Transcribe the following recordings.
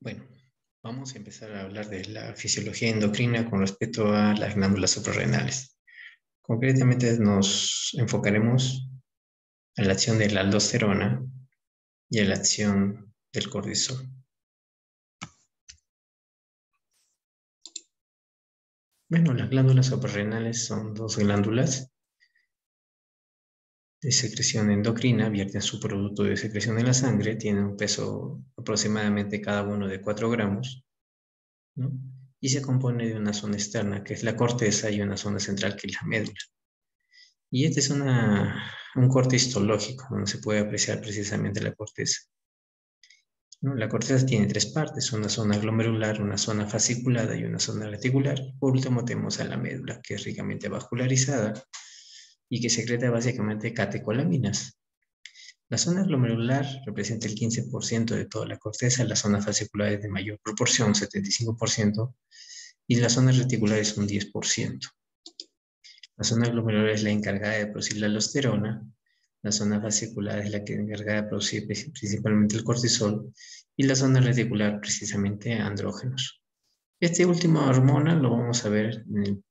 Bueno, vamos a empezar a hablar de la fisiología endocrina con respecto a las glándulas suprarrenales. Concretamente nos enfocaremos a la acción de la aldosterona y a la acción del cortisol. Bueno, las glándulas suprarrenales son dos glándulas de secreción endocrina, vierten su producto de secreción en la sangre, tienen un peso aproximadamente cada uno de 4 gramos, ¿no? Y se compone de una zona externa, que es la corteza, y una zona central, que es la médula. Y este es un corte histológico, donde se puede apreciar precisamente la corteza, ¿no? La corteza tiene 3 partes, una zona glomerular, una zona fasciculada y una zona reticular. Por último tenemos a la médula, que es ricamente vascularizada y que secreta básicamente catecolaminas. La zona glomerular representa el 15% de toda la corteza, la zona fascicular es de mayor proporción, 75%, y la zona reticular es un 10%. La zona glomerular es la encargada de producir la aldosterona, la zona fascicular es la que es encargada de producir principalmente el cortisol, y la zona reticular precisamente andrógenos. Este último hormona lo vamos a ver en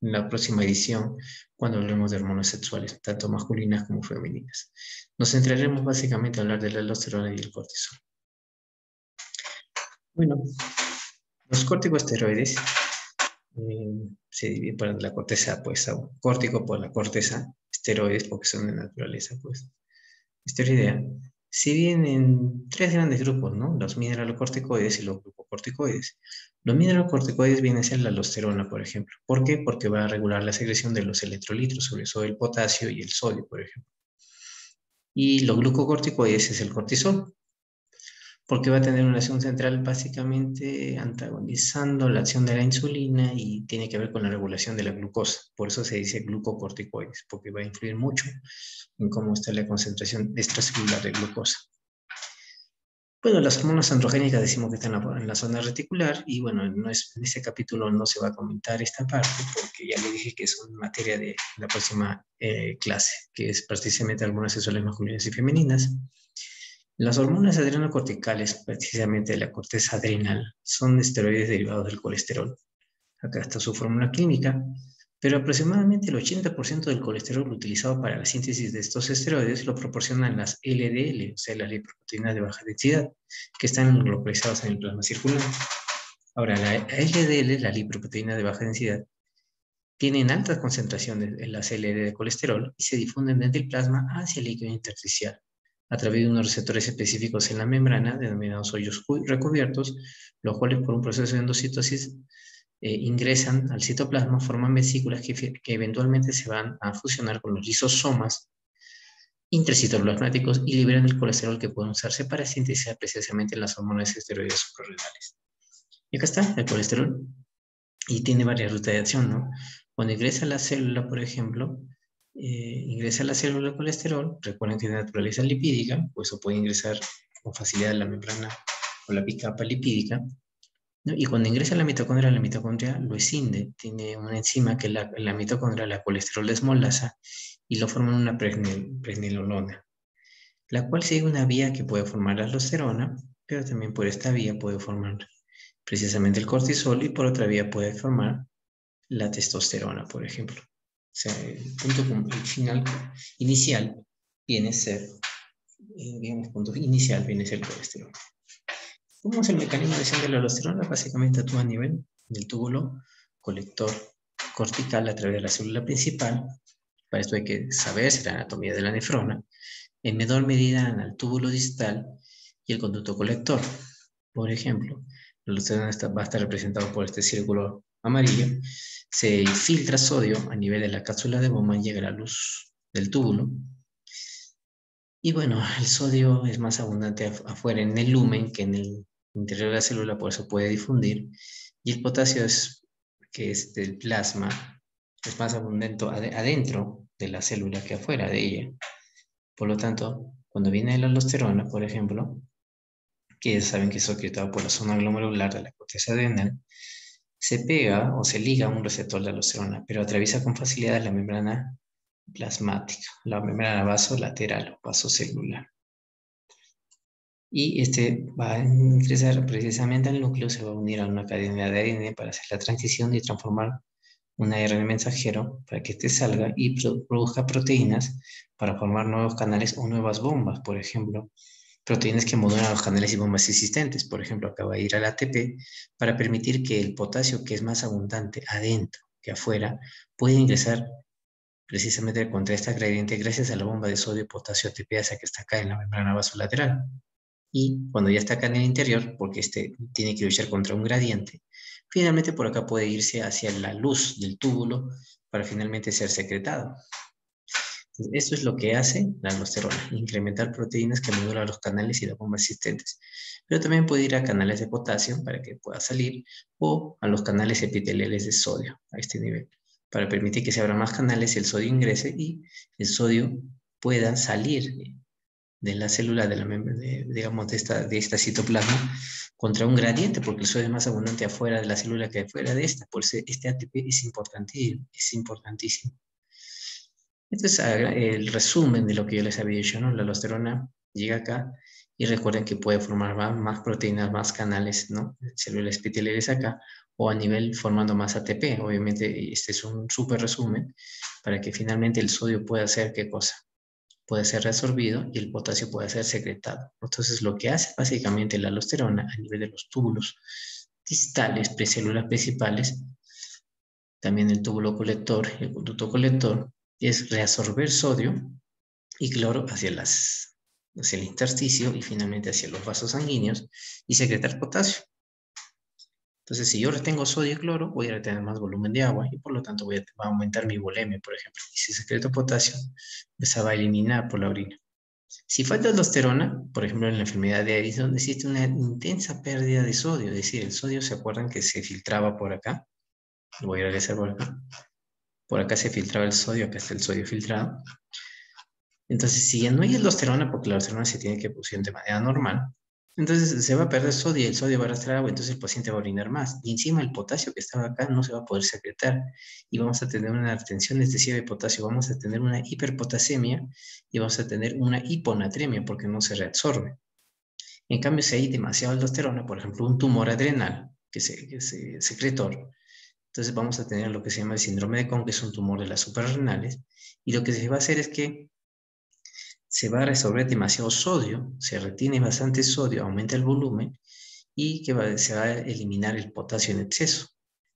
la próxima edición cuando hablemos de hormonas sexuales, tanto masculinas como femeninas. Nos centraremos básicamente en hablar de la aldosterona y el cortisol. Bueno, los corticosteroides se divide por la corteza, pues, córtico por la corteza, esteroides porque son de naturaleza, pues, esteroidea. Se dividen en 3 grandes grupos, ¿no? Los mineralocorticoides y los glucocorticoides. Los mineralocorticoides vienen a ser la aldosterona, por ejemplo. ¿Por qué? Porque va a regular la secreción de los electrolitos, sobre todo el potasio y el sodio, por ejemplo. Y los glucocorticoides es el cortisol, porque va a tener una acción central básicamente antagonizando la acción de la insulina y tiene que ver con la regulación de la glucosa. Por eso se dice glucocorticoides, porque va a influir mucho en cómo está la concentración extracelular de glucosa. Bueno, las hormonas androgénicas decimos que están en la zona reticular y bueno, en este capítulo no se va a comentar esta parte porque ya le dije que es materia de la próxima clase, que es precisamente hormonas sexuales masculinas y femeninas. Las hormonas adrenocorticales, precisamente de la corteza adrenal, son esteroides derivados del colesterol. Acá está su fórmula química, pero aproximadamente el 80% del colesterol utilizado para la síntesis de estos esteroides lo proporcionan las LDL, o sea, las lipoproteínas de baja densidad, que están localizadas en el plasma circulante. Ahora, la LDL, la lipoproteína de baja densidad, tienen altas concentraciones en las LDL de colesterol y se difunden desde el plasma hacia el líquido intersticial a través de unos receptores específicos en la membrana, denominados hoyos recubiertos, los cuales por un proceso de endocitosis ingresan al citoplasma, forman vesículas que eventualmente se van a fusionar con los lisosomas intracitoplasmáticos y liberan el colesterol que puede usarse para sintetizar precisamente las hormonas esteroides suprarrenales. Y acá está el colesterol, y tiene varias rutas de acción, ¿no? Cuando ingresa a la célula, por ejemplo, ingresa a la célula el colesterol, recuerden que es de naturaleza lipídica, pues eso puede ingresar con facilidad a la membrana o la capa lipídica, ¿no? Y cuando ingresa a la mitocondria lo escinde, tiene una enzima que la mitocondria, la colesterol desmolasa, y lo forma en una pregnenolona, la cual sigue una vía que puede formar la aldosterona, pero también por esta vía puede formar precisamente el cortisol y por otra vía puede formar la testosterona, por ejemplo. O sea, el final inicial viene a ser, digamos, punto inicial viene a ser el colesterol. ¿Cómo es el mecanismo de acción de la aldosterona? Básicamente actúa a nivel del túbulo colector cortical a través de la célula principal. Para esto hay que saber la anatomía de la nefrona. En menor medida en el túbulo distal y el conducto colector. Por ejemplo, la aldosterona va a estar representado por este círculo amarillo. Se filtra sodio a nivel de la cápsula de Bowman, llega a la luz del túbulo. Y bueno, el sodio es más abundante afuera en el lumen que en el interior de la célula, por eso puede difundir. Y el potasio, que es del plasma, es más abundante adentro de la célula que afuera de ella. Por lo tanto, cuando viene la aldosterona, por ejemplo, que saben que es secretado por la zona glomerular de la corteza adrenal, se pega o se liga a un receptor de aldosterona, pero atraviesa con facilidad la membrana plasmática, la membrana vasolateral o vasocelular. y este va a ingresar precisamente al núcleo, se va a unir a una cadena de ADN para hacer la transición y transformar un ARN mensajero para que este salga y produzca proteínas para formar nuevos canales o nuevas bombas, por ejemplo, proteínas que modulan los canales y bombas existentes. Por ejemplo, acá va a ir al ATP para permitir que el potasio, que es más abundante adentro que afuera, pueda ingresar precisamente contra esta gradiente gracias a la bomba de sodio potasio ATPasa que está acá en la membrana vasolateral. Y cuando ya está acá en el interior, porque este tiene que luchar contra un gradiente, finalmente por acá puede irse hacia la luz del túbulo para finalmente ser secretado. Entonces, esto es lo que hace la aldosterona, incrementar proteínas que modulan los canales y las bombas existentes. Pero también puede ir a canales de potasio para que pueda salir o a los canales epiteliales de sodio a este nivel, para permitir que se abran más canales y el sodio ingrese y el sodio pueda salir de la célula, digamos, de esta citoplasma contra un gradiente, porque el sodio es más abundante afuera de la célula que afuera de esta. Por eso este ATP es importantísimo, es importantísimo. Este es el resumen de lo que yo les había dicho, ¿no? La aldosterona llega acá y recuerden que puede formar más proteínas, más canales, ¿no? Células epiteliales acá, o a nivel formando más ATP. Obviamente, este es un súper resumen para que finalmente el sodio pueda hacer ¿qué cosa? Puede ser reabsorbido y el potasio puede ser secretado. Entonces, lo que hace básicamente la aldosterona a nivel de los túbulos distales, precélulas principales, también el túbulo colector y el conducto colector, es reabsorber sodio y cloro hacia el intersticio y finalmente hacia los vasos sanguíneos y secretar potasio. Entonces, si yo retengo sodio y cloro, voy a retener más volumen de agua y por lo tanto va a aumentar mi volemia, por ejemplo. Y si secreto potasio, pues se va a eliminar por la orina. Si falta aldosterona, por ejemplo en la enfermedad de Addison, existe una intensa pérdida de sodio, es decir, el sodio, ¿se acuerdan que se filtraba por acá? Lo voy a regresar por acá. Por acá se filtraba el sodio, acá está el sodio filtrado. Entonces, si ya no hay aldosterona, porque la aldosterona se tiene que producir de manera normal, entonces se va a perder sodio, el sodio va a arrastrar agua, entonces el paciente va a orinar más. Y encima el potasio que estaba acá no se va a poder secretar. Y vamos a tener una retención excesiva de potasio, vamos a tener una hiperpotasemia y vamos a tener una hiponatremia porque no se reabsorbe. En cambio, si hay demasiada aldosterona, por ejemplo, un tumor adrenal, que se secretor, entonces vamos a tener lo que se llama el síndrome de Cohn, que es un tumor de las suprarrenales, y lo que se va a hacer es que se va a resolver demasiado sodio, se retiene bastante sodio, aumenta el volumen y se va a eliminar el potasio en exceso.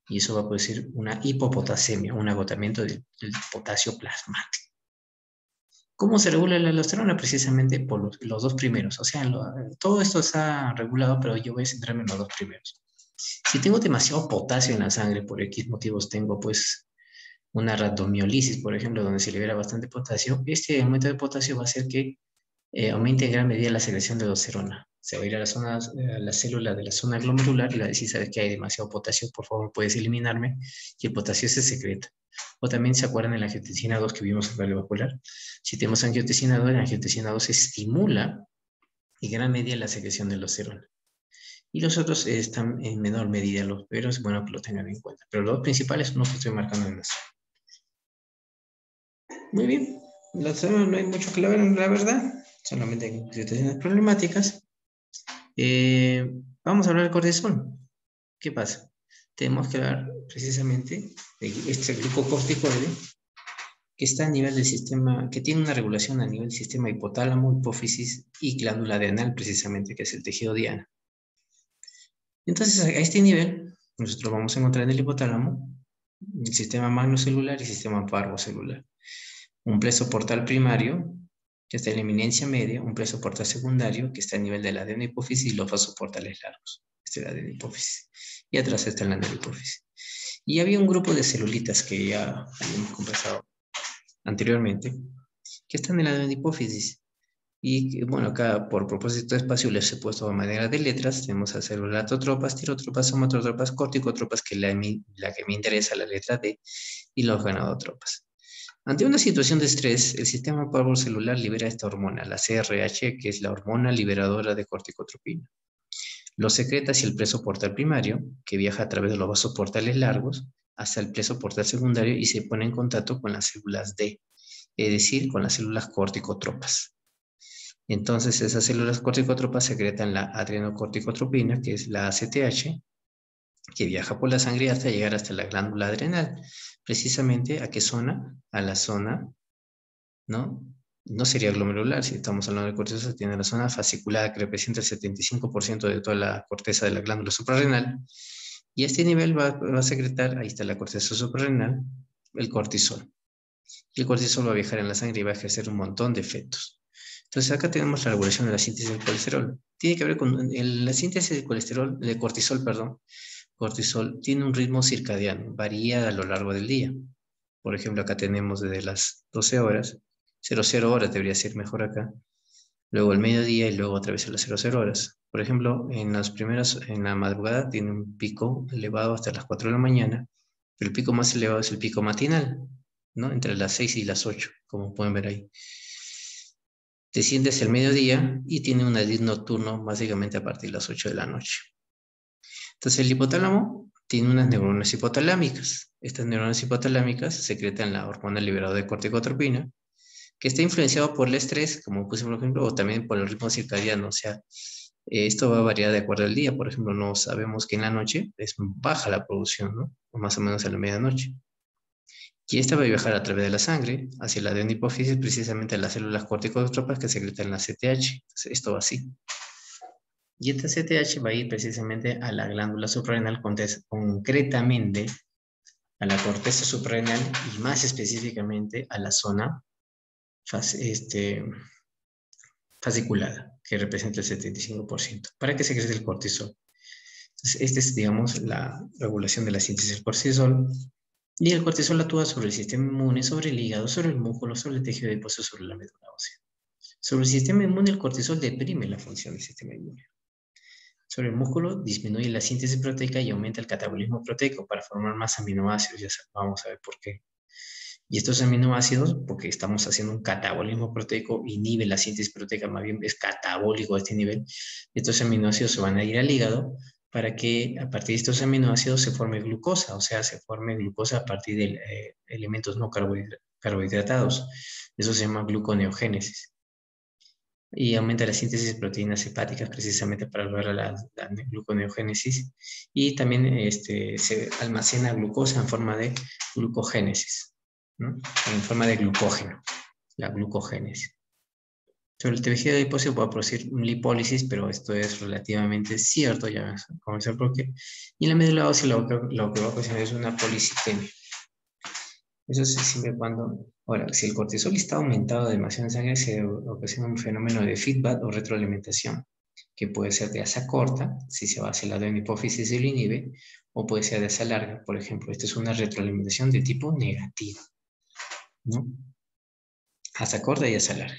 Y eso va a producir una hipopotasemia, un agotamiento del potasio plasmático. ¿Cómo se regula la aldosterona? Precisamente por los dos primeros. O sea, todo esto está regulado, pero yo voy a centrarme en los dos primeros. Si tengo demasiado potasio en la sangre, por X motivos tengo pues una rhabdomiólisis, por ejemplo, donde se libera bastante potasio, este aumento de potasio va a hacer que aumente en gran medida la secreción de aldosterona. Se va a ir a la célula de la zona glomerular y va a decir, sabes que hay demasiado potasio, por favor puedes eliminarme, y el potasio se secreta. O también se acuerdan de la angiotensina 2 que vimos en el cardiovascular. Si tenemos angiotensina 2, la angiotensina 2 estimula en gran medida la secreción de aldosterona. Y los otros están en menor medida, pero es bueno que lo tengan en cuenta. Pero los dos principales son los que estoy marcando en eso. Muy bien, no hay mucho que hablar, la verdad, solamente hay situaciones problemáticas. Vamos a hablar del cortisol. ¿Qué pasa? Tenemos que hablar precisamente de este glucocorticoide que está a nivel del sistema, que tiene una regulación a nivel del sistema hipotálamo, hipófisis y glándula adrenal, precisamente, que es el tejido diana. Entonces, a este nivel, nosotros vamos a encontrar en el hipotálamo el sistema magnocelular y el sistema parvocelular. Un preso portal primario, que está en la eminencia media, un preso portal secundario, que está a nivel de la adenohipófisis y los vasoportales largos. Este es la adenohipófisis. Y atrás está la adenohipófisis. Y había un grupo de celulitas que ya habíamos conversado anteriormente, que están en la adenohipófisis. Y bueno, acá por propósito de espacio les he puesto a manera de letras. Tenemos a células latotropas, tirotropas, somatotropas, corticotropas, que es la que me interesa, la letra D, y los ganadotropas. Ante una situación de estrés, el sistema parvocelular libera esta hormona, la CRH, que es la hormona liberadora de corticotropina. Lo secreta hacia el pleso portal primario, que viaja a través de los vasos portales largos, hasta el pleso portal secundario y se pone en contacto con las células D, es decir, con las células corticotropas. Entonces, esas células corticotropas secretan la adrenocorticotropina, que es la ACTH, que viaja por la sangre hasta llegar hasta la glándula adrenal. Precisamente, ¿a qué zona? A la zona, ¿no? No sería glomerular, si estamos hablando de corteza, tiene la zona fasciculada que representa el 75% de toda la corteza de la glándula suprarrenal. Y a este nivel va a secretar, ahí está la corteza suprarrenal, el cortisol. Y el cortisol va a viajar en la sangre y va a ejercer un montón de efectos. Entonces acá tenemos la regulación de la síntesis del colesterol. Tiene que ver con la síntesis del colesterol, de cortisol, perdón. Cortisol tiene un ritmo circadiano, varía a lo largo del día. Por ejemplo, acá tenemos desde las 12 horas, 00 horas debería ser mejor acá, luego el mediodía y luego otra vez a las 00 horas. Por ejemplo, en la madrugada tiene un pico elevado hasta las 4 de la mañana, pero el pico más elevado es el pico matinal, ¿no? Entre las 6 y las 8, como pueden ver ahí. Desciende hacia el mediodía y tiene un edil nocturno básicamente a partir de las 8 de la noche. Entonces el hipotálamo tiene unas neuronas hipotalámicas. Estas neuronas hipotalámicas secretan la hormona liberadora de corticotropina, que está influenciado por el estrés, como puse por ejemplo, o también por el ritmo circadiano. O sea, esto va a variar de acuerdo al día. Por ejemplo, no sabemos que en la noche es baja la producción, ¿no? O más o menos a la medianoche. Y esta va a viajar a través de la sangre hacia la adenohipófisis, precisamente a las células corticotropas que secretan la CTH. Entonces, esto va así. Y esta CTH va a ir precisamente a la glándula suprarrenal, concretamente a la corteza suprarrenal y más específicamente a la zona fasciculada, que representa el 75%, para que se crezca el cortisol. Entonces, esta es, digamos, la regulación de la síntesis del cortisol. Y el cortisol actúa sobre el sistema inmune, sobre el hígado, sobre el músculo, sobre el tejido adiposo, sobre la médula ósea. Sobre el sistema inmune, el cortisol deprime la función del sistema inmune. Sobre el músculo, disminuye la síntesis proteica y aumenta el catabolismo proteico para formar más aminoácidos. Ya vamos a ver por qué. Y estos aminoácidos, porque estamos haciendo un catabolismo proteico, inhibe la síntesis proteica, más bien es catabólico a este nivel. Estos aminoácidos se van a ir al hígado para que a partir de estos aminoácidos se forme glucosa, o sea, se forme glucosa a partir de elementos no carbohidratados. Eso se llama gluconeogénesis. Y aumenta la síntesis de proteínas hepáticas precisamente para lograr la gluconeogénesis. Y también se almacena glucosa en forma de glucogénesis, ¿no? En forma de glucógeno, la glucogénesis. Sobre el tejido adiposo puede producir lipólisis, pero esto es relativamente cierto, ya vamos a comenzar por qué. Y en la médula ósea lo que va a ocasionar es una policitemia. Eso se siempre cuando... Ahora, si el cortisol está aumentado demasiado en sangre, se ocasiona un fenómeno de feedback o retroalimentación, que puede ser de asa corta, si se va hacia la adenohipófisis y lo inhibe, o puede ser de asa larga. Por ejemplo, esta es una retroalimentación de tipo negativo, ¿no? Asa corta y asa larga.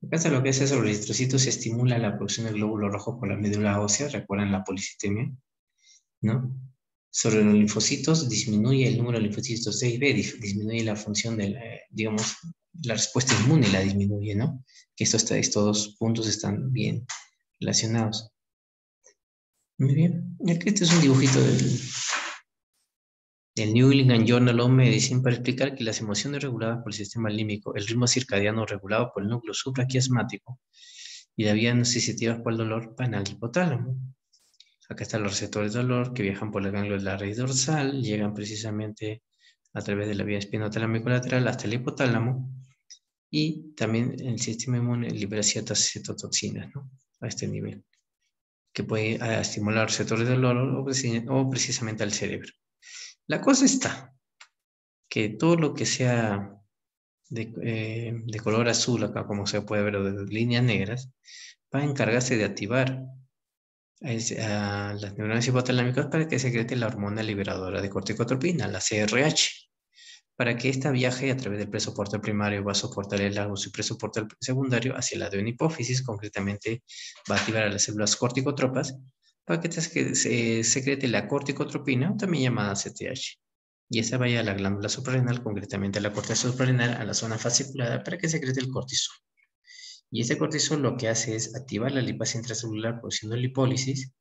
Acá está lo que hace sobre los eritrocitos, se estimula la producción de glóbulo rojo por la médula ósea, recuerdan la policitemia, ¿no? Sobre los linfocitos, disminuye el número de linfocitos C y B, disminuye la función de, digamos, la respuesta inmune la disminuye, ¿no? Que estos dos puntos están bien relacionados. Muy bien. Aquí este es un dibujito del New England Journal of Medicine para explicar que las emociones reguladas por el sistema límbico, el ritmo circadiano regulado por el núcleo supraquiasmático y las vías nociceptivas por el dolor van al hipotálamo. Acá están los receptores de dolor que viajan por el ganglio de la raíz dorsal, llegan precisamente a través de la vía espinotalámico lateral hasta el hipotálamo y también el sistema inmune libera ciertas citotoxinas, ¿no? A este nivel, que puede estimular receptores de dolor o precisamente al cerebro. La cosa está que todo lo que sea de color azul, acá como se puede ver, o de líneas negras, va a encargarse de activar a las neuronas hipotalámicas para que secrete la hormona liberadora de corticotropina, la CRH, para que ésta viaje a través del presoportal primario, vasoportal largo y presoportal secundario hacia la adenohipófisis, concretamente va a activar a las células corticotropas para que se secrete la corticotropina, también llamada CTH. Y esa vaya a la glándula suprarrenal, concretamente a la corteza suprarrenal, a la zona fasciculada, para que secrete el cortisol. Y este cortisol lo que hace es activar la lipasa intracelular produciendo lipólisis.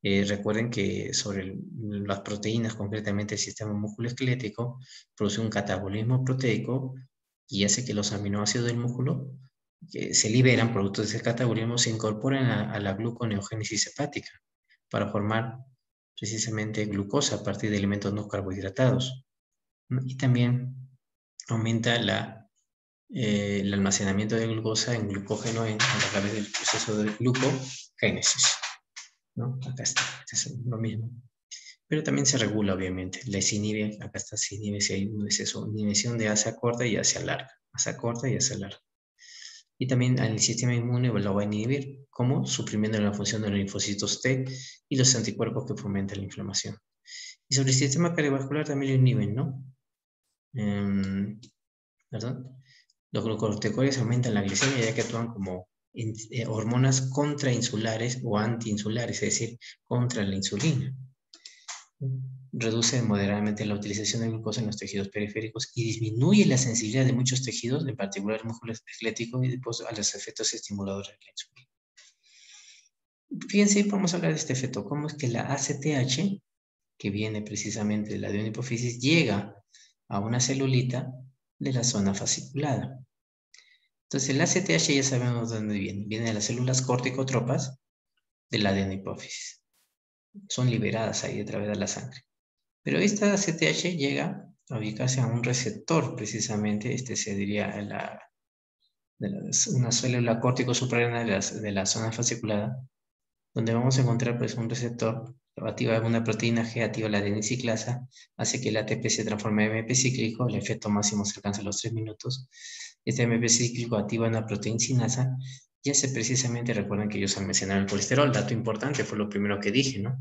Recuerden que sobre las proteínas, concretamente el sistema musculoesquelético, produce un catabolismo proteico y hace que los aminoácidos del músculo que se liberan productos de ese catabolismo, se incorporan a la gluconeogénesis hepática para formar precisamente glucosa a partir de alimentos no carbohidratados, ¿no? Y también aumenta el almacenamiento de glucosa en glucógeno a través del proceso de glucogénesis, ¿no? Acá está, es lo mismo. Pero también se regula, obviamente. Les inhibe, acá está, se inhibe si hay un exceso, inhibición de asa corta y asa larga. Asa corta y asa larga. Y también el sistema inmune lo va a inhibir, como suprimiendo la función de los linfocitos T y los anticuerpos que fomentan la inflamación. Y sobre el sistema cardiovascular también lo inhiben, ¿no? ¿Verdad? Los glucocorticoides aumentan la glicemia ya que actúan como hormonas contrainsulares o antiinsulares, es decir, contra la insulina. Reduce moderadamente la utilización de glucosa en los tejidos periféricos y disminuye la sensibilidad de muchos tejidos, en particular el músculo esquelético, y después a los efectos estimuladores de la insulina. Fíjense, vamos a hablar de este efecto. ¿Cómo es que la ACTH, que viene precisamente de la adenohipófisis, llega a una celulita de la zona fasciculada? Entonces, el ACTH ya sabemos de dónde viene. Viene de las células corticotropas de la adenohipófisis. Son liberadas ahí a través de la sangre. Pero esta ACTH llega a ubicarse a un receptor, precisamente, se diría una célula córtico suprarrenal de la zona fasciculada, donde vamos a encontrar pues, un receptor que activa una proteína G, activa la adeniciclasa, hace que el ATP se transforme en AMP cíclico, el efecto máximo se alcanza a los 3 minutos. Este AMP cíclico activa una proteína sinasa y hace precisamente, recuerden que ellos almacenan el colesterol, dato importante, fue lo primero que dije, ¿no?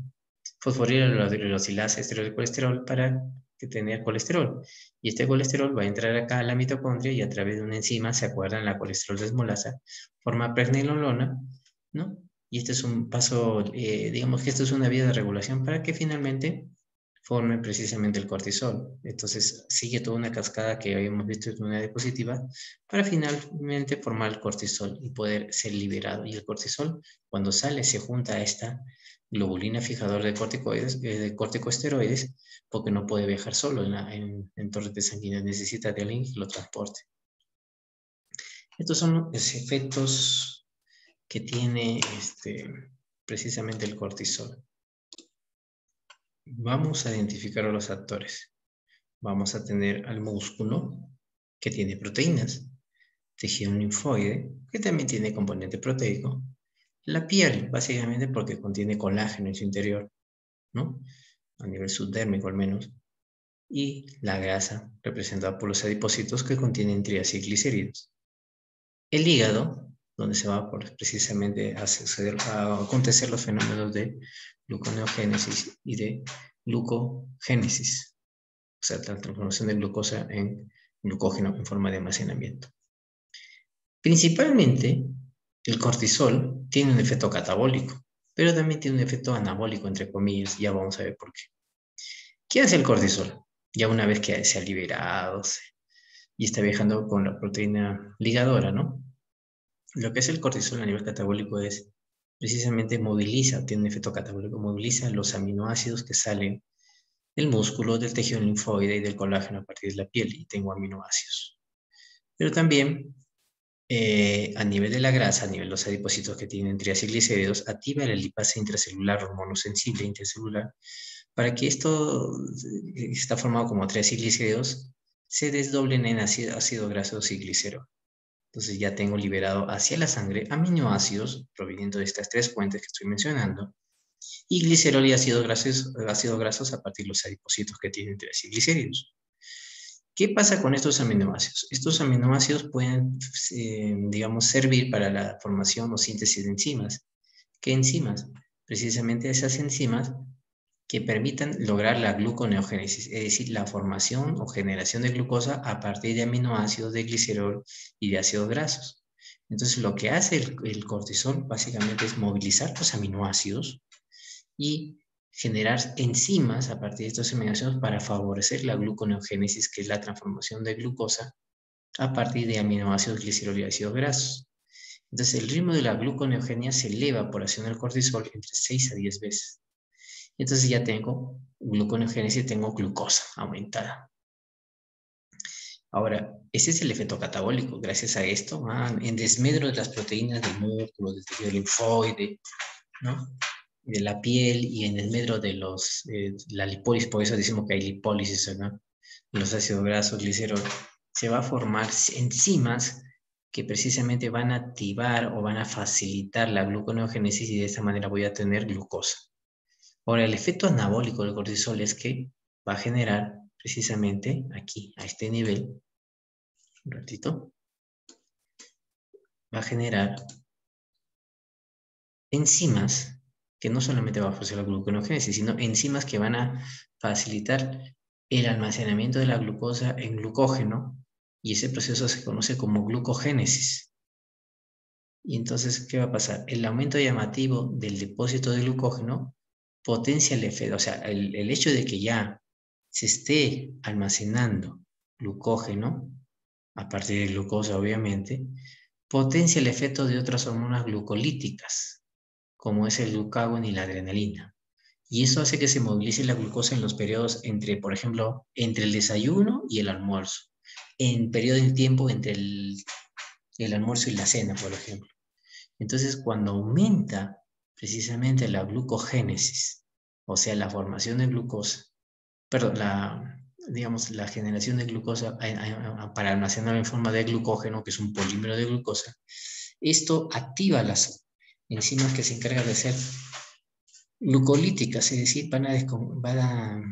Fosforilada la hidroxilasa esteroide de colesterol para tener colesterol. Y este colesterol va a entrar acá a la mitocondria y a través de una enzima, ¿se acuerdan? La colesterol desmolasa, forma pregnenolona, ¿no? Y este es un paso, digamos que esto es una vía de regulación para que finalmente forme precisamente el cortisol. Entonces sigue toda una cascada que habíamos visto en una diapositiva para finalmente formar el cortisol y poder ser liberado. Y el cortisol, cuando sale, se junta a esta globulina fijador de corticosteroides, porque no puede viajar solo en torrentes sanguíneos, necesita de alguien que lo transporte. Estos son los efectos que tiene precisamente el cortisol. Vamos a identificar a los actores. Vamos a tener al músculo, que tiene proteínas, tejido linfoide, que también tiene componente proteico, la piel, básicamente porque contiene colágeno en su interior, ¿no? A nivel subdérmico al menos, y la grasa, representada por los adipocitos que contienen triacilglicéridos. El hígado, donde se va precisamente a acontecer los fenómenos de gluconeogénesis y de glucogénesis, o sea, la transformación de glucosa en glucógeno en forma de almacenamiento. Principalmente, el cortisol tiene un efecto catabólico, pero también tiene un efecto anabólico, entre comillas, ya vamos a ver por qué. ¿Qué hace el cortisol? Ya una vez que se ha liberado y está viajando con la proteína ligadora, ¿no? Lo que es el cortisol a nivel catabólico es precisamente tiene un efecto catabólico, moviliza los aminoácidos que salen del músculo, del tejido linfoide y del colágeno a partir de la piel, y tengo aminoácidos. Pero también a nivel de la grasa, a nivel de los adipocitos que tienen triacilglicéridos, activa la lipasa intracelular, hormonosensible intracelular, para que esto está formado como triacilglicéridos se desdoblen en ácido graso y glicerol. Entonces ya tengo liberado hacia la sangre aminoácidos proveniendo de estas tres fuentes que estoy mencionando, y glicerol y ácidos grasos a partir de los adipocitos que tienen triacilglicéridos. ¿Qué pasa con estos aminoácidos? Estos aminoácidos pueden, digamos, servir para la formación o síntesis de enzimas. ¿Qué enzimas? Precisamente esas enzimas que permitan lograr la gluconeogénesis, es decir, la formación o generación de glucosa a partir de aminoácidos, de glicerol y de ácidos grasos. Entonces, lo que hace el cortisol básicamente es movilizar los aminoácidos y generar enzimas a partir de estos aminoácidos para favorecer la gluconeogénesis, que es la transformación de glucosa a partir de aminoácidos, glicerol y ácidos grasos. Entonces, el ritmo de la gluconeogenia se eleva por acción del cortisol entre 6 a 10 veces. Entonces ya tengo gluconeogénesis y tengo glucosa aumentada. Ahora, ese es el efecto catabólico. Gracias a esto, en desmedro de las proteínas del músculo, del tejido linfoide, ¿no? De la piel y en desmedro de la lipólisis, por eso decimos que hay lipólisis, ¿no? Los ácidos grasos, glicerol, se va a formar enzimas que precisamente van a activar o van a facilitar la gluconeogénesis y de esta manera voy a tener glucosa. Ahora, el efecto anabólico del cortisol es que va a generar precisamente aquí, a este nivel, un ratito, va a generar enzimas que no solamente va a forzar la gluconeogénesis, sino enzimas que van a facilitar el almacenamiento de la glucosa en glucógeno y ese proceso se conoce como glucogénesis. Y entonces, ¿qué va a pasar? El aumento llamativo del depósito de glucógeno potencia el efecto, o sea, el hecho de que ya se esté almacenando glucógeno, a partir de glucosa obviamente, potencia el efecto de otras hormonas glucolíticas, como es el glucagón y la adrenalina. Y eso hace que se movilice la glucosa en los periodos entre, por ejemplo, entre el desayuno y el almuerzo, en periodo de tiempo entre el almuerzo y la cena, por ejemplo. Entonces, cuando aumenta precisamente la glucogénesis, o sea, la formación de glucosa, perdón, digamos, la generación de glucosa para almacenarlo en forma de glucógeno, que es un polímero de glucosa, esto activa las enzimas que se encargan de hacer glucolíticas, es decir, van a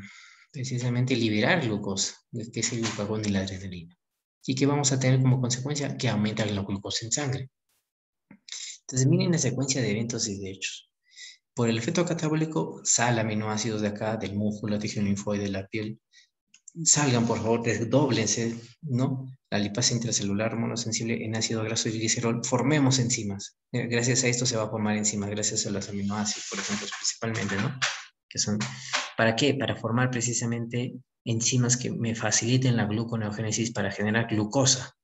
precisamente liberar glucosa, que es el glucagón y la adrenalina. ¿Y qué vamos a tener como consecuencia? Que aumenta la glucosa en sangre. Entonces, miren la secuencia de eventos y de hechos. Por el efecto catabólico, salen aminoácidos de acá, del músculo, tejido linfoide, de la piel. Salgan, por favor, desdóblense, ¿no? La lipasa intracelular monosensible en ácido graso y glicerol. Formemos enzimas. Gracias a esto se va a formar enzimas, gracias a los aminoácidos, por ejemplo, principalmente, ¿no? Que son, ¿para qué? Para formar precisamente enzimas que me faciliten la gluconeogénesis para generar glucosa.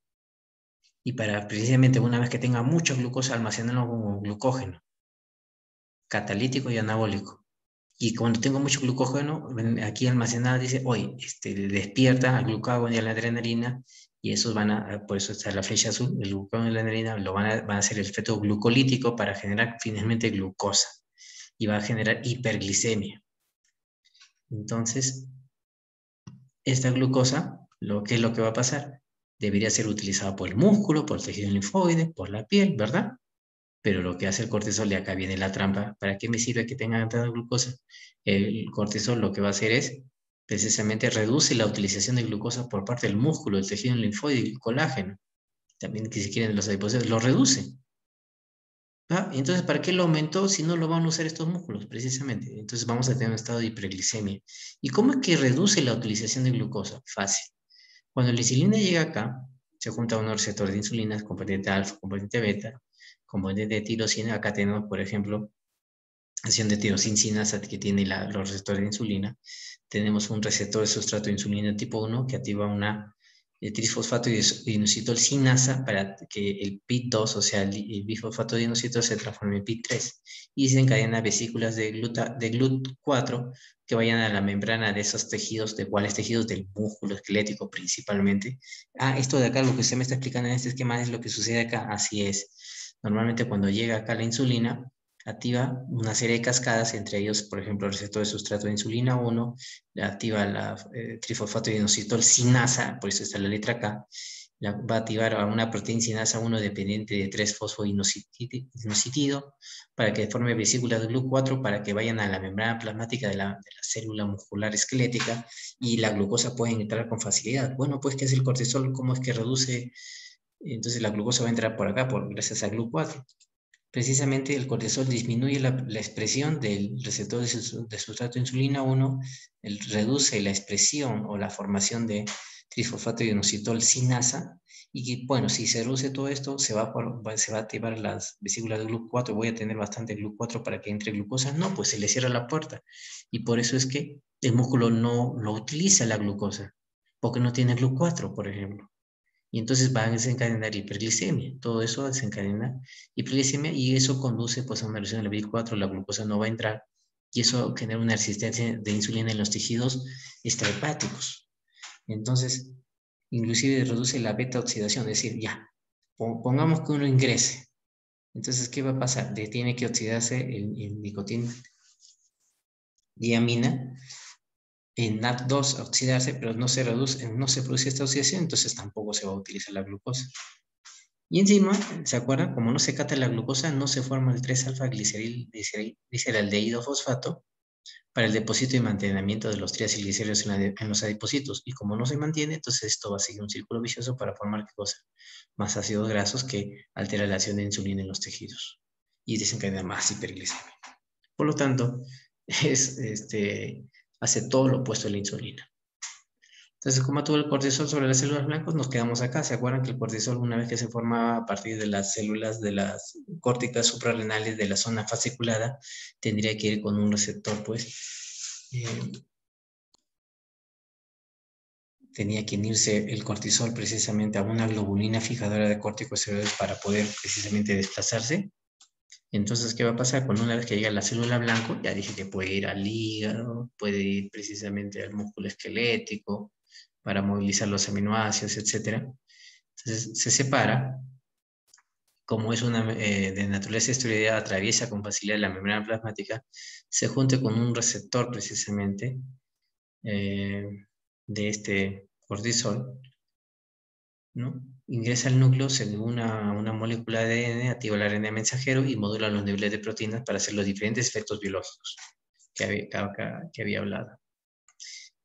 Y para precisamente una vez que tenga mucha glucosa, almacenarlo como glucógeno, catalítico y anabólico. Y cuando tengo mucho glucógeno, aquí almacenado dice, oye, despierta al glucagón y a la adrenalina, y esos por eso está la flecha azul, el glucagón y la adrenalina van a hacer el efecto glucolítico para generar finalmente glucosa, y va a generar hiperglicemia. Entonces, esta glucosa, ¿qué es lo que va a pasar? Debería ser utilizada por el músculo, por el tejido linfoide, por la piel, ¿verdad? Pero lo que hace el cortisol, de acá viene la trampa. ¿Para qué me sirve que tenga tanta glucosa? El cortisol lo que va a hacer es, precisamente, reduce la utilización de glucosa por parte del músculo, del tejido linfoide y el colágeno. También, que si quieren, los adipocitos, lo reduce. Entonces, ¿para qué lo aumentó si no lo van a usar estos músculos? Precisamente. Entonces, vamos a tener un estado de hiperglicemia. ¿Y cómo es que reduce la utilización de glucosa? Fácil. Cuando la insulina llega acá, se junta a un receptor de insulina, componente alfa, componente beta, componente de tirosina. Acá tenemos, por ejemplo, acción de tirosincinasa que tiene los receptores de insulina. Tenemos un receptor de sustrato de insulina tipo 1 que activa una trifosfato inositol sinasa para que el PIT2, o sea, el bifosfato de inositol, se transforme en PIT3 y se encadena vesículas de GLUT4 que vayan a la membrana de esos tejidos. ¿De cuáles tejidos? Del músculo esquelético principalmente. Esto de acá, lo que usted me está explicando en este esquema es lo que sucede acá. Así es. Normalmente cuando llega acá la insulina, activa una serie de cascadas, entre ellos, por ejemplo, el receptor de sustrato de insulina 1, activa la trifosfato inositol sinasa, por eso está la letra K, va a activar a una proteína sinasa 1 dependiente de 3-fosfoinositido para que forme vesículas de GLUT4 para que vayan a la membrana plasmática de la célula muscular esquelética y la glucosa puede entrar con facilidad. Bueno, pues, ¿qué es el cortisol? ¿Cómo es que reduce? Entonces la glucosa va a entrar por acá gracias a GLUT4. Precisamente el cortisol disminuye la expresión del receptor de sustrato de insulina 1, reduce la expresión o la formación de trifosfato inositol sinasa, y que, bueno, si se reduce todo esto, se va a activar las vesículas de GLUT4, voy a tener bastante GLUT4 para que entre glucosa. No, pues se le cierra la puerta, y por eso es que el músculo no lo utiliza la glucosa, porque no tiene GLUT4, por ejemplo. Y entonces va a desencadenar hiperglicemia. Todo eso desencadena hiperglicemia y eso conduce pues, a una reducción del BI4, la glucosa no va a entrar y eso genera una resistencia de insulina en los tejidos extrahepáticos. Entonces, inclusive reduce la beta oxidación, es decir, ya, pongamos que uno ingrese. Entonces, ¿qué va a pasar? Tiene que oxidarse el nicotina diamina en NAT2 a oxidarse, pero no se reduce, no se produce esta oxidación, entonces tampoco se va a utilizar la glucosa. Y encima, ¿se acuerdan? Como no se cata la glucosa, no se forma el 3-alfa-gliceraldehído fosfato para el depósito y mantenimiento de los triacilglicéridos en los adipocitos. Y como no se mantiene, entonces esto va a seguir un círculo vicioso para formar ¿qué cosa? Más ácidos grasos que altera la acción de insulina en los tejidos y desencadena más hiperglicemia. Por lo tanto, hace todo lo opuesto a la insulina. Entonces, como actúa el cortisol sobre las células blancas, nos quedamos acá. ¿Se acuerdan que el cortisol, una vez que se formaba a partir de las células de las córticas suprarrenales de la zona fasciculada, tendría que ir con un receptor, pues, tenía que unirse el cortisol precisamente a una globulina fijadora de corticosteroides para poder precisamente desplazarse. Entonces, ¿qué va a pasar? Cuando una vez que llega a la célula blanco, ya dije que puede ir al hígado, puede ir precisamente al músculo esquelético para movilizar los aminoácidos, etc. Entonces, se separa, como es una de naturaleza esteroidea, atraviesa con facilidad la membrana plasmática, se junte con un receptor precisamente de este cortisol, ¿no? Ingresa al núcleo, se una molécula de ADN, activa el ARN mensajero y modula los niveles de proteínas para hacer los diferentes efectos biológicos que había hablado.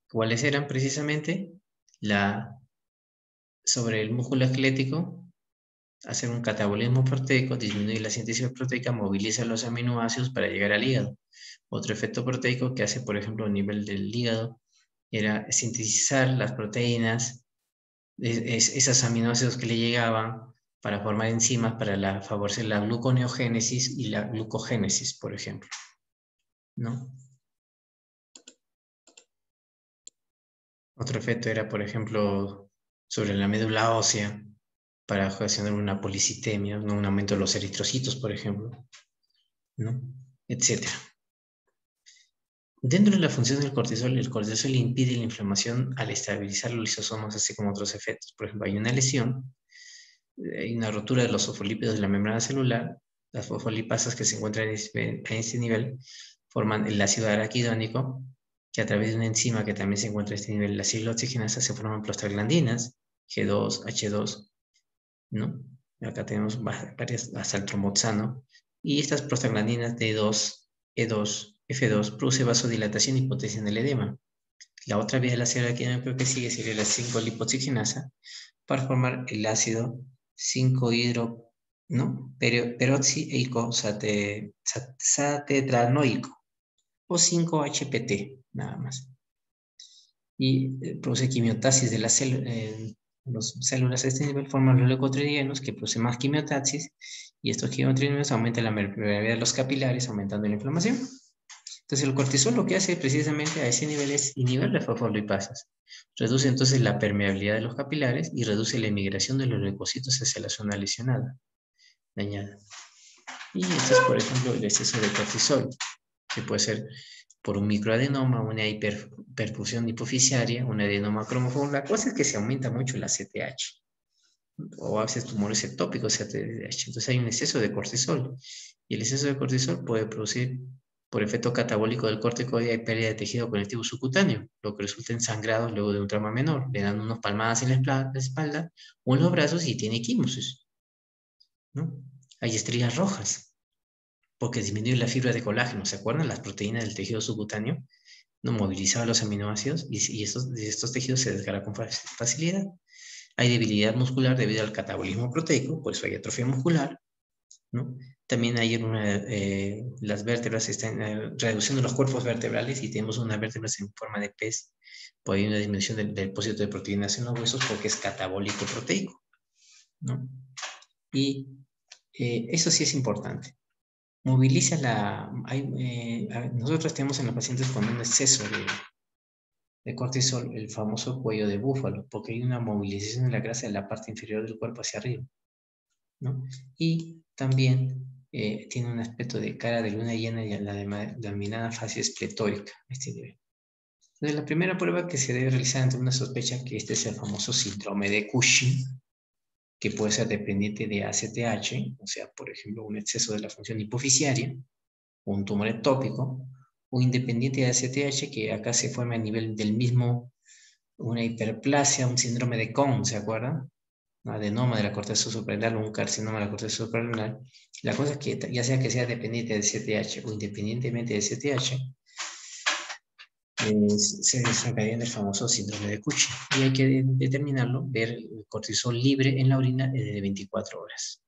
¿Cuáles eran precisamente? Sobre el músculo esquelético, hacer un catabolismo proteico, disminuir la síntesis proteica, moviliza los aminoácidos para llegar al hígado. Otro efecto proteico que hace, por ejemplo, a nivel del hígado, era sintetizar las proteínas, esos aminoácidos que le llegaban para formar enzimas para favorecer la gluconeogénesis y la glucogénesis, por ejemplo, ¿no? Otro efecto era, por ejemplo, sobre la médula ósea, para ocasionar una policitemia, ¿no? Un aumento de los eritrocitos, por ejemplo, ¿no? Etcétera. Dentro de la función del cortisol, el cortisol impide la inflamación al estabilizar los lisosomas, así como otros efectos. Por ejemplo, hay una lesión, hay una rotura de los fosfolípidos de la membrana celular, las fosfolipasas que se encuentran en este nivel forman el ácido araquidónico, que a través de una enzima que también se encuentra en este nivel, la oxigenasa, se forman prostaglandinas, G2, H2, ¿no? Acá tenemos varias, hasta el tromboxano, y estas prostaglandinas D2, E2, F2 produce vasodilatación y potencian el edema. La otra vía de la célula que sigue sería la 5-lipoxigenasa para formar el ácido 5-hidro, ¿no? Peroxieico satetranoico o 5-HPT, nada más. Y produce quimiotaxis de las células a este nivel, forman los leucotrienos que producen más quimiotaxis, y estos quimiotrienos aumentan la permeabilidad de los capilares, aumentando la inflamación. Entonces el cortisol lo que hace precisamente a ese nivel es inhibir las fosfolipasas. Reduce entonces la permeabilidad de los capilares y reduce la emigración de los leucocitos hacia la zona lesionada, dañada. Y esto es, por ejemplo, el exceso de cortisol, que puede ser por un microadenoma, una hiperperfusión hipofisiaria, un adenoma cromoforme. La cosa es que se aumenta mucho la CTH, o a veces tumores ectópicos CTH. Entonces hay un exceso de cortisol. Y el exceso de cortisol puede producir, por efecto catabólico del corticoide, pérdida de tejido conectivo subcutáneo, lo que resulta en sangrados luego de un trauma menor. Le dan unas palmadas en la espalda o en los brazos y tiene equimosis, ¿no? Hay estrías rojas, porque disminuye la fibra de colágeno. ¿Se acuerdan? Las proteínas del tejido subcutáneo no movilizaba los aminoácidos y estos tejidos se desgarran con facilidad. Hay debilidad muscular debido al catabolismo proteico, por eso hay atrofia muscular, ¿no? También hay las vértebras están reduciendo los cuerpos vertebrales y tenemos unas vértebras en forma de pez, pues hay una disminución del depósito de proteínas en los huesos porque es catabólico proteico, ¿no? Y eso sí es importante. Moviliza nosotros tenemos en los pacientes con un exceso de cortisol el famoso cuello de búfalo, porque hay una movilización de la grasa de la parte inferior del cuerpo hacia arriba, ¿no? Y también tiene un aspecto de cara de luna llena y la denominada fase espletórica, este nivel. Entonces, la primera prueba que se debe realizar ante una sospecha que este es el famoso síndrome de Cushing, que puede ser dependiente de ACTH, o sea, por ejemplo, un exceso de la función hipofisiaria, o un tumor ectópico, o independiente de ACTH, que acá se forma a nivel del mismo, una hiperplasia, un síndrome de Cohn, ¿se acuerdan? Un adenoma de la corteza suprarrenal o un carcinoma de la corteza suprarrenal. La cosa es que ya sea que sea dependiente de ACTH o independientemente de ACTH, se desencadena el famoso síndrome de Cushing. Y hay que determinarlo, ver el cortisol libre en la orina de 24 horas.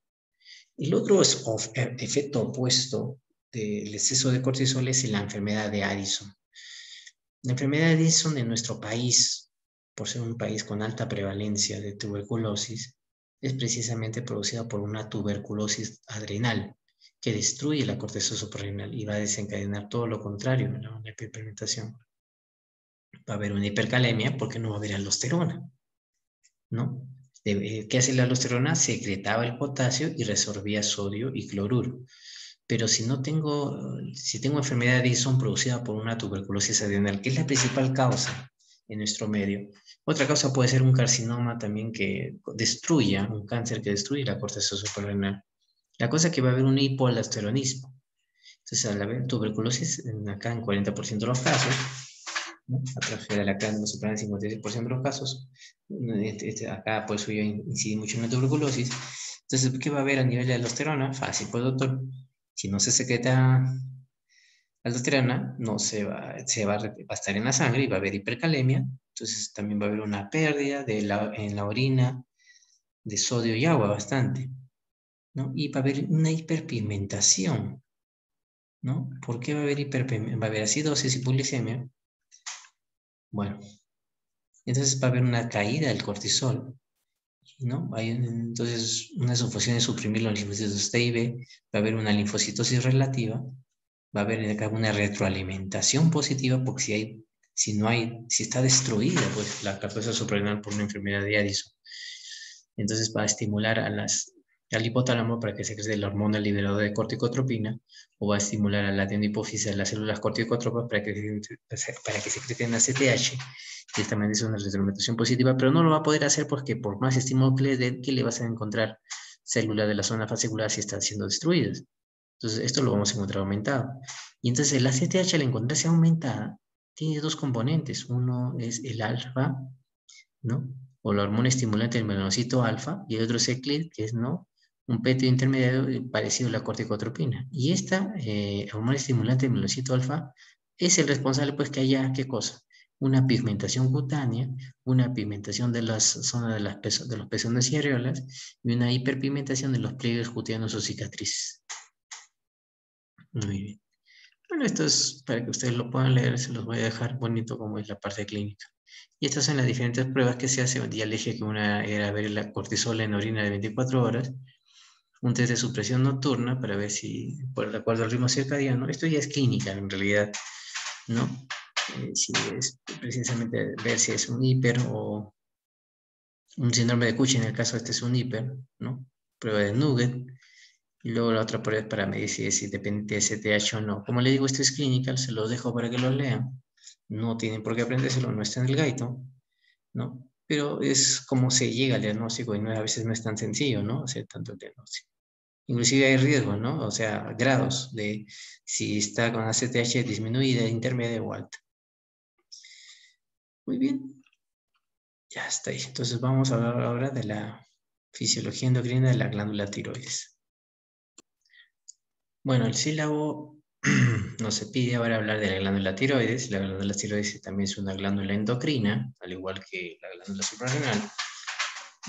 El otro efecto opuesto del exceso de cortisol es la enfermedad de Addison. La enfermedad de Addison en nuestro país, por ser un país con alta prevalencia de tuberculosis, es precisamente producida por una tuberculosis adrenal que destruye la corteza suprarrenal y va a desencadenar todo lo contrario, ¿no? Una hiperpigmentación. Va a haber una hipercalemia porque no va a haber aldosterona, ¿no? ¿Qué hace la aldosterona? Secretaba el potasio y resorbía sodio y cloruro. Pero si tengo enfermedad de Addison producida por una tuberculosis adrenal, que es la principal causa en nuestro medio. Otra causa puede ser un carcinoma también que destruya, un cáncer que destruye la corteza suprarrenal. La cosa es que va a haber un hipoaldosteronismo. Entonces, al haber tuberculosis, acá en 40% de los casos, ¿no? Atrofia de la glándula suprarrenal en 56% de los casos, acá pues yo incidí mucho en la tuberculosis. Entonces, ¿qué va a haber a nivel de aldosterona? Fácil, pues doctor. Si no se secreta aldosterona, no va a estar en la sangre y va a haber hipercalemia. Entonces también va a haber una pérdida en la orina de sodio y agua bastante, ¿no? Y va a haber una hiperpigmentación, ¿no? ¿Por qué va a haber hiperpigmentación? Va a haber acidosis y hipoglicemia. Bueno, entonces va a haber una caída del cortisol, ¿no? Entonces, una función es suprimir los linfocitos T y B, va a haber una linfocitosis relativa, va a haber acá una retroalimentación positiva, porque si está destruida pues, la corteza suprarrenal por una enfermedad de Addison, entonces va a estimular al hipotálamo para que secrete la hormona liberadora de corticotropina, o va a estimular a la adenohipófisis de las células corticotropas para que secreten ACTH. De esta manera es una retroalimentación positiva, pero no lo va a poder hacer porque por más estímulo que le den, ¿qué le vas a encontrar? Células de la zona fascicular si están siendo destruidas. Entonces, esto lo vamos a encontrar aumentado. Y entonces, la ACTH, al encontrarse aumentada, tiene dos componentes. Uno es el alfa, ¿no? O la hormona estimulante del melanocito alfa, y el otro es el CLIT, que es, ¿no? Un péptido intermediario parecido a la corticotropina. Y esta hormona estimulante del melanocito alfa es el responsable, pues, que haya, ¿qué cosa? Una pigmentación cutánea, una pigmentación de las zonas de los pezones y areolas, y una hiperpigmentación de los pliegues cutáneos o cicatrices. Muy bien. Bueno, esto es para que ustedes lo puedan leer, se los voy a dejar bonito como es la parte clínica. Y estas son las diferentes pruebas que se hacen. Ya le dije que una era ver la cortisol en orina de 24 horas, un test de supresión nocturna para ver si, por de acuerdo al ritmo circadiano, esto ya es clínica en realidad, ¿no? Si es precisamente ver si es un hiper o un síndrome de Cushing, en el caso este es un hiper, ¿no? Prueba de Nugget. Y luego la otra prueba es para medir si es independiente de STH o no. Como le digo, esto es clinical, se los dejo para que lo lean. No tienen por qué aprendérselo, no está en el gaito, ¿no? Pero es como se llega al diagnóstico y a veces no es tan sencillo, ¿no? Hacer tanto el diagnóstico. Inclusive hay riesgos, ¿no? O sea, grados de si está con ACTH disminuida, intermedia o alta. Muy bien. Ya está ahí. Entonces vamos a hablar ahora de la fisiología endocrina de la glándula tiroides. Bueno, el sílabo nos se pide ahora hablar de la glándula tiroides. La glándula tiroides también es una glándula endocrina, al igual que la glándula suprarrenal.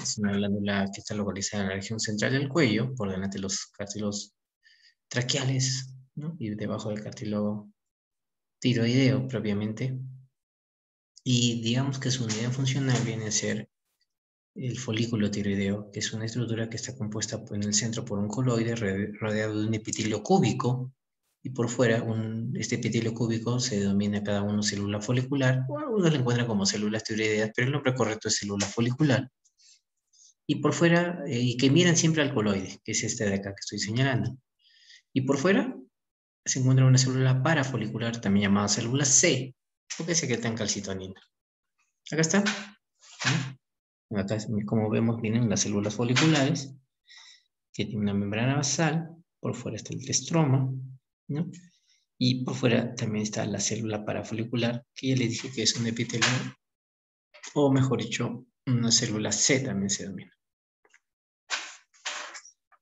Es una glándula que está localizada en la región central del cuello, por delante de los cartílagos traqueales, ¿no? Y debajo del cartílago tiroideo propiamente. Y digamos que su unidad funcional viene a ser el folículo tiroideo, que es una estructura que está compuesta en el centro por un coloide rodeado de un epitelio cúbico, y por fuera este epitelio cúbico se denomina cada uno célula folicular, o algunos lo encuentran como células tiroideas, pero el nombre correcto es célula folicular. Y por fuera, y que miran siempre al coloide, que es este de acá que estoy señalando. Y por fuera se encuentra una célula parafolicular, también llamada célula C, porque secretan calcitonina. Acá está. ¿No? Acá, como vemos, vienen las células foliculares, que tienen una membrana basal, por fuera está el estroma, ¿no? Y por fuera también está la célula parafolicular, que ya les dije que es un epitelio, o mejor dicho, una célula C también se denomina.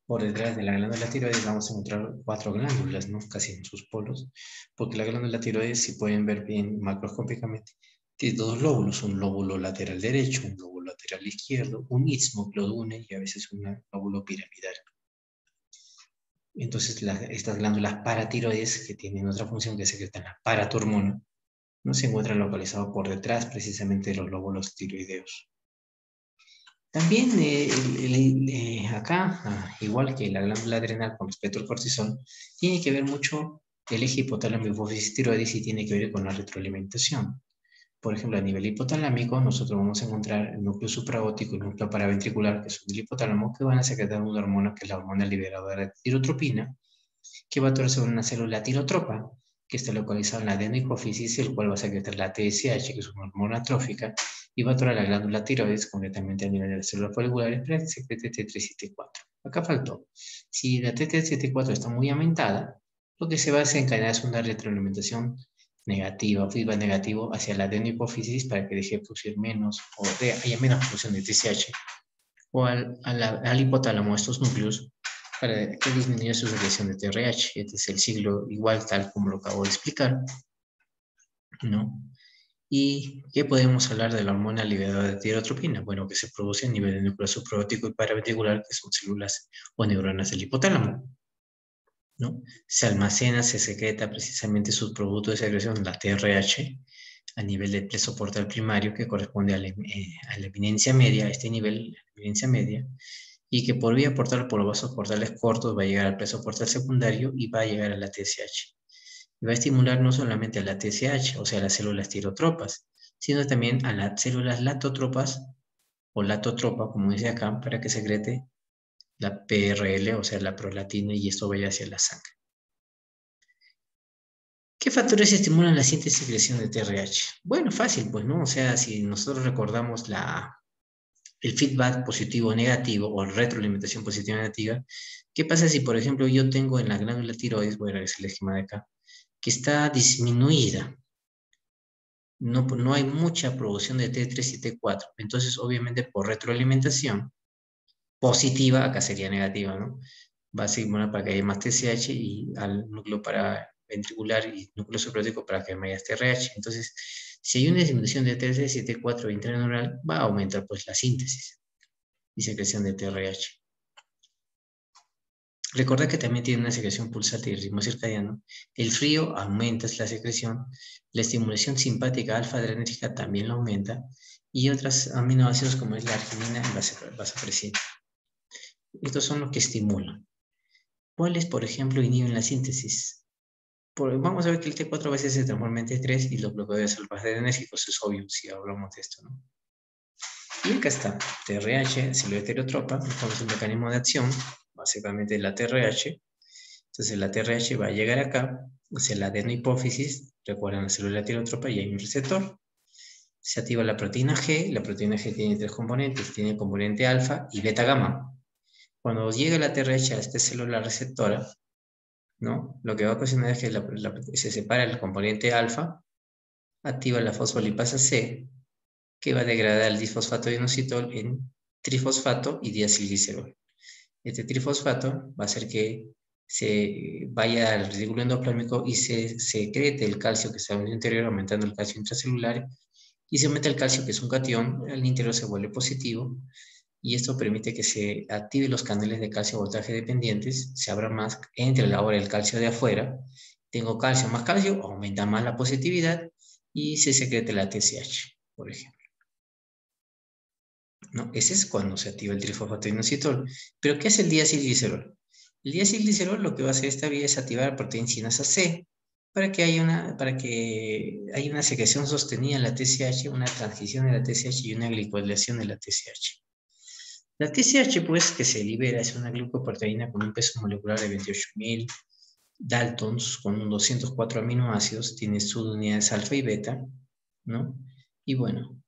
Por detrás de la glándula tiroides vamos a encontrar 4 glándulas, ¿no? Casi en sus polos, porque la glándula tiroides, si pueden ver bien macroscópicamente, tiene 2 lóbulos, un lóbulo lateral derecho, un lóbulo lateral izquierdo, un istmo que lo une y a veces un lóbulo piramidal. Entonces, estas glándulas paratiroides, que tienen otra función que secretan la paratormona, no se encuentran localizados por detrás precisamente de los lóbulos tiroideos. También acá, igual que la glándula adrenal con respecto al cortisol, tiene que ver mucho el eje hipotálamo hipófisis tiroides y tiene que ver con la retroalimentación. Por ejemplo, a nivel hipotalámico, nosotros vamos a encontrar el núcleo supraóptico y el núcleo paraventricular, que son del hipotálamo, que van a secretar una hormona que es la hormona liberadora de tirotropina, que va a actuar sobre una célula tirotropa, que está localizada en la adenohipófisis, el cual va a secretar la TSH, que es una hormona trófica, y va a actuar a la glándula tiroides, concretamente a nivel de las células foliculares, para que secrete T3 y T4. Acá faltó. Si la T3 y T4 está muy aumentada, lo que se va a desencadenar es una retroalimentación negativa, feedback negativo hacia la adenohipófisis para que deje de producir menos o haya menos producción de TSH, o al hipotálamo, estos núcleos, para que disminuya su secreción de TRH. Este es el ciclo igual, tal como lo acabo de explicar, ¿no? ¿Y qué podemos hablar de la hormona liberadora de tirotropina? Bueno, que se produce a nivel de núcleo supraóptico y paraventricular, que son células o neuronas del hipotálamo, ¿no? Se almacena, se secreta precisamente sus productos de secreción, la TRH, a nivel del pleso portal primario, que corresponde a la eminencia media, a este nivel, la eminencia media, y que por vía portal, por los vasos portales cortos, va a llegar al pleso portal secundario y va a llegar a la TSH. Y va a estimular no solamente a la TSH, o sea, a las células tirotropas, sino también a las células latotropas, o latotropa, como dice acá, para que secrete la PRL, o sea, la prolactina, y esto vaya hacia la sangre. ¿Qué factores estimulan la síntesis y secreción de TRH? Bueno, fácil, pues, ¿no? O sea, si nosotros recordamos el feedback positivo o negativo, o retroalimentación positiva o negativa, ¿qué pasa si, por ejemplo, yo tengo en la glándula tiroides, voy a regresar el esquema de acá, que está disminuida? No hay mucha producción de T3 y T4. Entonces, obviamente, por retroalimentación positiva, acá sería negativa, ¿no? Va a estimular para que haya más TSH y al núcleo paraventricular y núcleo supraóptico para que haya más TRH. Entonces, si hay una disminución de T3 y T4 intraneural, va a aumentar pues la síntesis y secreción de TRH. Recordad que también tiene una secreción pulsátil y ritmo circadiano. El frío aumenta la secreción, la estimulación simpática alfa-adrenérgica también la aumenta, y otras aminoácidos como es la arginina y vasopresina. Estos son los que estimulan. ¿Cuáles, por ejemplo, inhiben la síntesis? Vamos a ver que el T4 a veces se transforma en T3 y los bloqueadores alfa-adrenérgicos, es obvio si hablamos de esto, ¿no? Y acá está, TRH, célula heterotropa, entonces un mecanismo de acción, básicamente la TRH. Entonces la TRH va a llegar acá, hacia la adenohipófisis, recuerdan la célula heterotropa y hay un receptor. Se activa la proteína G tiene 3 componentes, tiene componente alfa y beta gamma. Cuando llega la TRH a esta célula receptora, ¿no? Lo que va a ocasionar es que se separa el componente alfa, activa la fosfolipasa C, que va a degradar el disfosfato de inositol en trifosfato y diacilglicerol. Este trifosfato va a hacer que se vaya al retículo endoplasmático y se secrete el calcio que está en el interior, aumentando el calcio intracelular, y se aumenta el calcio, que es un catión, al interior se vuelve positivo, y esto permite que se active los canales de calcio voltaje dependientes, se abra más, entre la hora del calcio de afuera, tengo calcio más calcio, aumenta más la positividad, y se secrete la TSH, por ejemplo. ¿No? Ese es cuando se activa el trifosfato inositol. ¿Pero qué hace el diacilglicerol? El diacilglicerol lo que va a hacer esta vía es activar la proteína sinasa C para que haya una secreción sostenida en la TSH, una transición de la TSH y una glicosilación de la TSH. La TSH, pues, que se libera es una glucoproteína con un peso molecular de 28.000 Daltons con 204 aminoácidos, tiene subunidades alfa y beta, ¿no? Y bueno,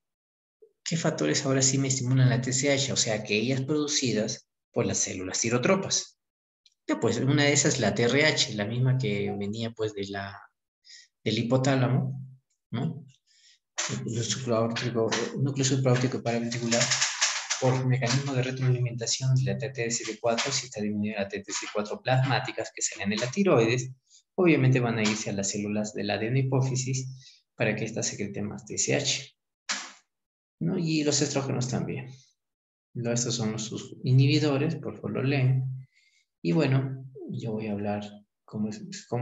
¿qué factores ahora sí me estimulan la TSH? O sea, aquellas producidas por las células tirotropas. Ya, pues una de esas es la TRH, la misma que venía pues del hipotálamo, ¿no? El núcleo supraórtico paraventricular, por mecanismo de retroalimentación de la TTS4, si está disminuyendo la TTS4 plasmáticas que salen de la tiroides, obviamente van a irse a las células de la adenohipófisis para que ésta secreten más TSH, ¿no? Y los estrógenos también. Estos son sus inhibidores, por favor lo leen. Y bueno, yo voy a hablar cómo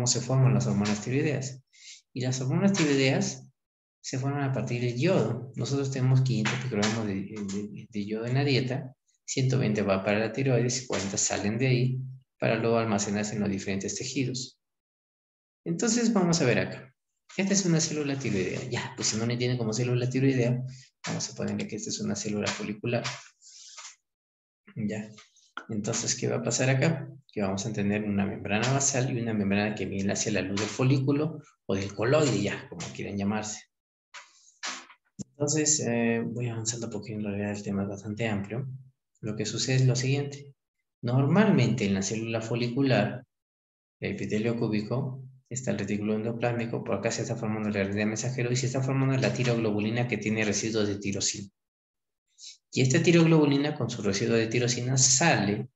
se forman las hormonas tiroideas. Y las hormonas tiroideas se forman a partir del yodo. Nosotros tenemos 500 microgramos de yodo en la dieta, 120 va para la tiroides y 40 salen de ahí para luego almacenarse en los diferentes tejidos. Entonces vamos a ver acá. Esta es una célula tiroidea. Ya, pues si no le tiene como célula tiroidea, vamos a ponerle que esta es una célula folicular. Ya. Entonces, ¿qué va a pasar acá? Que vamos a tener una membrana basal y una membrana que viene hacia la luz del folículo o del coloide, ya, como quieran llamarse. Entonces, voy avanzando porque en realidad el tema es bastante amplio. Lo que sucede es lo siguiente. Normalmente en la célula folicular, el epitelio cúbico, está el retículo endoplásmico, por acá se está formando el RNA mensajero y se está formando la tiroglobulina que tiene residuos de tirosina. Y esta tiroglobulina con su residuo de tirosina sale,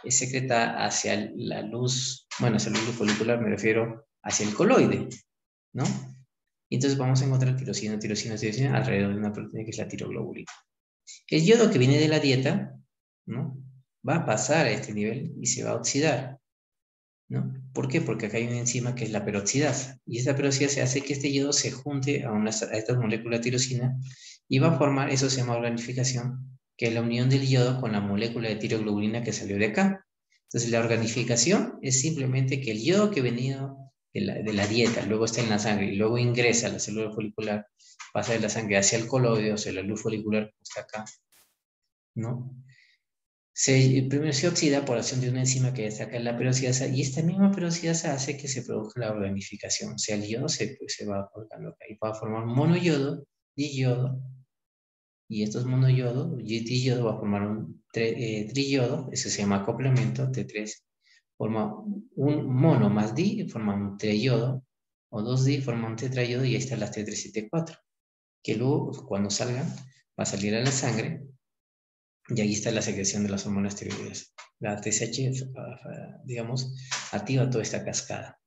es secretada hacia la luz, bueno, hacia la luz folicular me refiero hacia el coloide, ¿no? Y entonces vamos a encontrar tirosina alrededor de una proteína que es la tiroglobulina. El yodo que viene de la dieta, ¿no? Va a pasar a este nivel y se va a oxidar, ¿no? ¿Por qué? Porque acá hay una enzima que es la peroxidasa. Y esta peroxidasa hace que este yodo se junte a estas moléculas de tirosina y va a formar, eso se llama organificación, que es la unión del yodo con la molécula de tiroglobulina que salió de acá. Entonces la organificación es simplemente que el yodo que venía de la dieta, luego está en la sangre y luego ingresa a la célula folicular, pasa de la sangre hacia el coloide, o sea, la luz folicular que está acá, ¿no? Primero se oxida por acción de una enzima que destaca la peroxidasa y esta misma peroxidasa hace que se produzca la organificación. O sea, el yodo se va colocando acá y va a formar monoyodo, diyodo, y estos monoyodo y diyodo va a formar un triyodo, eso se llama acoplamiento, T3, forma un mono más di, forma un triyodo, o dos di forma un tetrayodo y ahí están las T3 y T4, que luego cuando salgan va a salir a la sangre. Y ahí está la secreción de las hormonas tiroideas. La TSH, digamos, activa toda esta cascada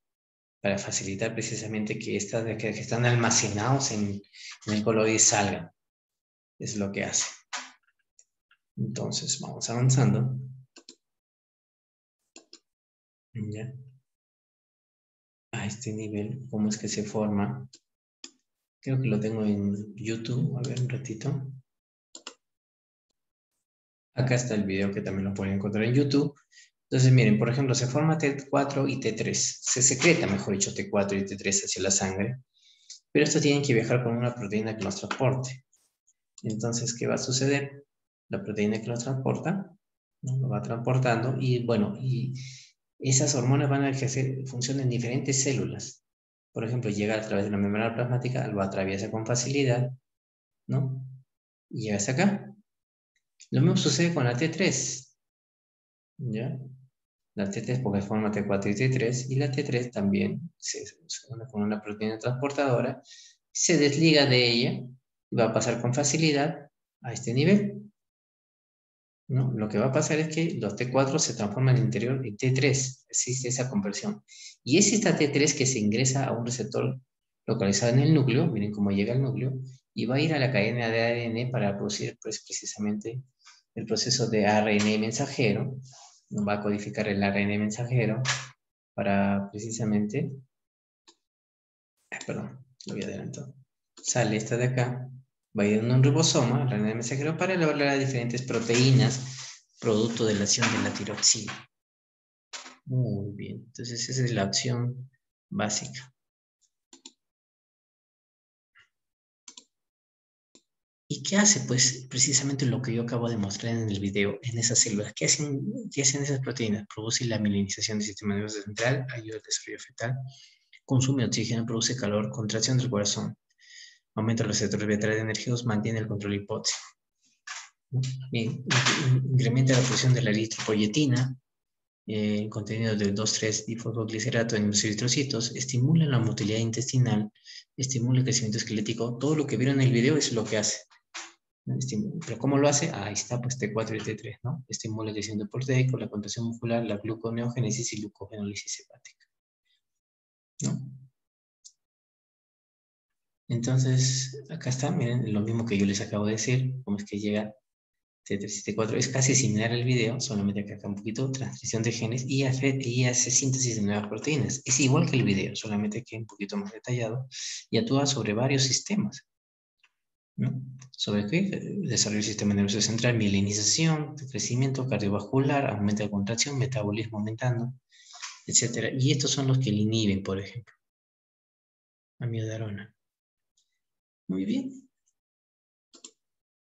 para facilitar precisamente que estas que están almacenados en el coloide salgan. Es lo que hace. Entonces, vamos avanzando. ¿Ya? A este nivel, ¿cómo es que se forma? Creo que lo tengo en YouTube. A ver, un ratito. Acá está el video que también lo pueden encontrar en YouTube. Entonces, miren, por ejemplo, se forma T4 y T3. Se secreta, mejor dicho, T4 y T3 hacia la sangre. Pero estos tienen que viajar con una proteína que los transporte. Entonces, ¿qué va a suceder? La proteína que los transporta, ¿no? Lo va transportando y, bueno, y esas hormonas van a ejercer función en diferentes células. Por ejemplo, llega a través de la membrana plasmática, lo atraviesa con facilidad, ¿no? Y llega hasta acá. Lo mismo sucede con la T3, ¿ya? La T3 porque forma T4 y T3, y la T3 también se une con una proteína transportadora, se desliga de ella y va a pasar con facilidad a este nivel, ¿no? Lo que va a pasar es que los T4 se transforman en el interior en T3, existe esa conversión. Y es esta T3 que se ingresa a un receptor localizado en el núcleo, miren cómo llega al núcleo, y va a ir a la cadena de ADN para producir pues, precisamente el proceso de ARN mensajero, ¿no? Va a codificar el ARN mensajero para precisamente, perdón, lo voy adelantando, sale esta de acá, va a ir a un ribosoma, el ARN mensajero, para elaborar las diferentes proteínas producto de la acción de la tiroxina. Muy bien, entonces esa es la acción básica. ¿Y qué hace? Pues precisamente lo que yo acabo de mostrar en el video, en esas células. ¿Qué hacen esas proteínas? Produce la mielinización del sistema nervioso central, ayuda al desarrollo fetal, consume oxígeno, produce calor, contracción del corazón, aumenta los receptores vitrales energéticos, mantiene el control hipóxico. Bien, incrementa la producción de la eritropoyetina, el contenido del 2,3-difosfoglicerato en los eritrocitos, estimula la motilidad intestinal, estimula el crecimiento esquelético. Todo lo que vieron en el video es lo que hace. Pero ¿cómo lo hace? Ahí está, pues T4 y T3, ¿no? Estimula el crecimiento proteico, la contracción muscular, la gluconeogénesis y glucogenólisis hepática, ¿no? Entonces, acá está, miren, lo mismo que yo les acabo de decir, cómo es que llega T3 y T4. Es casi similar al video, solamente que acá un poquito, transcripción de genes y hace síntesis de nuevas proteínas. Es igual que el video, solamente que un poquito más detallado y actúa sobre varios sistemas, ¿no? ¿Sobre qué? Desarrollo del sistema nervioso central, mielinización, crecimiento cardiovascular, aumento de contracción, metabolismo aumentando, etc. Y estos son los que le inhiben, por ejemplo, amiodarona. Muy bien.